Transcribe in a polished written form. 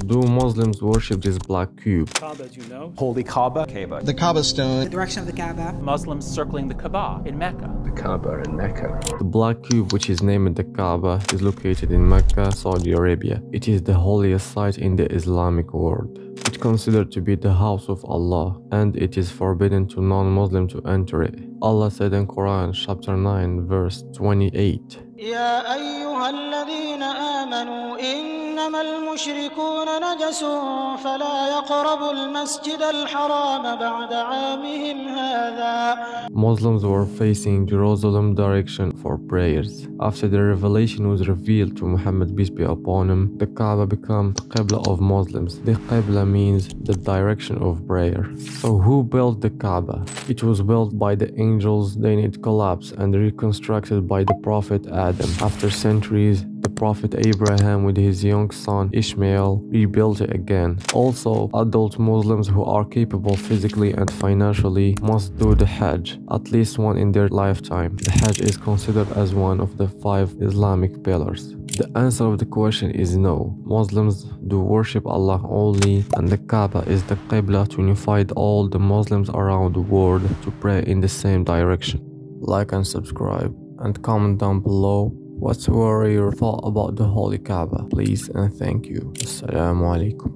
Do Muslims worship this black cube? Kaaba, as you know. Holy Kaaba. Kaaba. The Kaaba stone. The direction of the Kaaba. Muslims circling the Kaaba in Mecca. The Kaaba in Mecca. The black cube, which is named the Kaaba, is located in Mecca, Saudi Arabia. It is the holiest site in the Islamic world. It's considered to be the house of Allah, and it is forbidden to non-Muslim to enter it. Allah said in Quran chapter 9 verse 28. يا أيها الذين آمنوا إنما المشركون نجس فلا يقربوا المسجد الحرام بعد عامهم هذا. Muslims were facing Jerusalem direction for prayers. After the revelation was revealed to Muhammad, peace be upon him, the Kaaba became the Qibla of Muslims. The Qibla means the direction of prayer. So who built the Kaaba? It was built by the angels, then it collapsed and reconstructed by the Prophet Adam. After centuries, the Prophet Abraham with his young son Ishmael rebuilt it again. Also, adult Muslims who are capable physically and financially must do the Hajj, at least one in their lifetime. The Hajj is considered as one of the 5 Islamic pillars. The answer of the question is no. Muslims do worship Allah only, and the Kaaba is the Qibla to unify all the Muslims around the world to pray in the same direction. Like and subscribe, and comment down below what were your thoughts about the Holy Kaaba. Please and thank you. Assalamu alaikum.